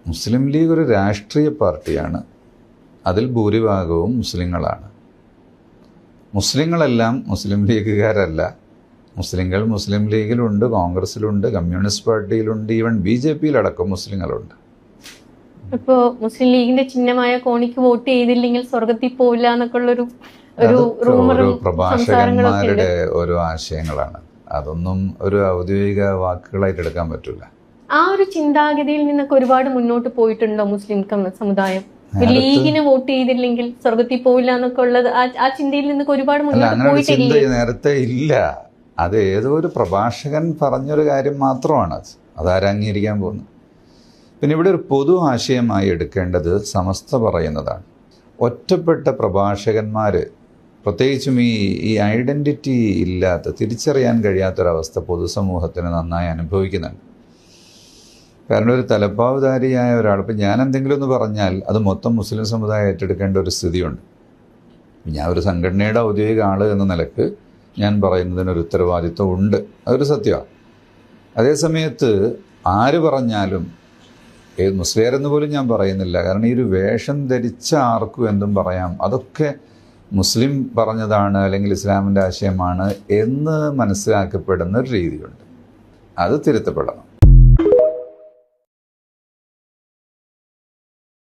മുസ്ലിം league ഒരു രാഷ്ട്രീയ പാർട്ടിയാണ്. അതിൽ ഭൂരിഭാഗവും മുസ്ലിങ്ങളാണ്. മുസ്ലിങ്ങളെല്ലാം മുസ്ലിം ലീഗുകാരല്ല. മുസ്ലിങ്ങൾ മുസ്ലിം ലീഗിലുണ്ട്, കോൺഗ്രസിലുണ്ട്, കമ്മ്യൂണിസ്റ്റ് പാർട്ടിയിലുണ്ട്, ഈവൻ BJP-യിലടക്കം മുസ്ലിങ്ങളുണ്ട്. ഇപ്പോൾ മുസ്ലിം ലീഗിന്റെ ചിഹ്നമായ കോണിക്ക് വോട്ട് ചെയ്തില്ലെങ്കിൽ സ്വർഗത്തിൽ പോവില്ല എന്നൊക്കെ ഉള്ളൊരു ഓരോ പ്രഭാഷകന്മാരുടെ ഓരോ ആശയങ്ങളാണ്. അതൊന്നും ഒരു ഔദ്യോഗിക വാക്കുകളായിട്ട് എടുക്കാൻ പറ്റില്ല. ആ ഒരു ചിന്താഗതിയിൽ നിന്നൊക്കെ ഒരുപാട് മുന്നോട്ട് പോയിട്ടുണ്ടോ മുസ്ലിം സമുദായം? ലീഗിന് വോട്ട് ചെയ്തില്ലെങ്കിൽ സ്വർഗത്തിൽ പോവില്ല എന്നൊക്കെ ഉള്ളത് ആ ചിന്തയിൽ നിന്നൊക്കെ ഒരുപാട് മുന്നോട്ട് പോയിട്ടില്ല. നേരത്തെ ഇല്ല. അത് ഏതോ ഒരു പ്രഭാഷകൻ പറഞ്ഞൊരു കാര്യം മാത്രമാണ്. അതാരും അംഗീകരിക്കാൻ പോകുന്നു. പിന്നെ ഇവിടെ ഒരു പൊതു ആശയമായി എടുക്കേണ്ടത് സമസ്ത പറയുന്നതാണ്. ഒറ്റപ്പെട്ട പ്രഭാഷകന്മാർ, പ്രത്യേകിച്ചും ഈ ഐഡൻറ്റിറ്റി ഇല്ലാത്ത, തിരിച്ചറിയാൻ കഴിയാത്തൊരവസ്ഥ പൊതുസമൂഹത്തിന് നന്നായി അനുഭവിക്കുന്നുണ്ട്. കാരണം ഒരു തലപ്പാവുധാരിയായ ഒരാൾ, ഇപ്പം ഞാൻ എന്തെങ്കിലും ഒന്ന് പറഞ്ഞാൽ അത് മൊത്തം മുസ്ലിം സമുദായം ഏറ്റെടുക്കേണ്ട ഒരു സ്ഥിതിയുണ്ട്. ഞാൻ ഒരു സംഘടനയുടെ ഔദ്യോഗിക ആൾ എന്ന നിലക്ക് ഞാൻ പറയുന്നതിനൊരു ഉത്തരവാദിത്വം ഉണ്ട്. അതൊരു സത്യമാണ്. അതേസമയത്ത് ആര് പറഞ്ഞാലും, ഏത് മുസ്ലിയാരെന്ന് പോലും ഞാൻ പറയുന്നില്ല, കാരണം ഈ ഒരു വേഷം ധരിച്ച ആർക്കും എന്തും പറയാം. അതൊക്കെ മുസ്ലിം പറഞ്ഞതാണ് അല്ലെങ്കിൽ ഇസ്ലാമിൻ്റെ ആശയമാണ് എന്ന് മനസ്സിലാക്കപ്പെടുന്ന ഒരു രീതിയുണ്ട്. അത് തിരുത്തപ്പെടണം.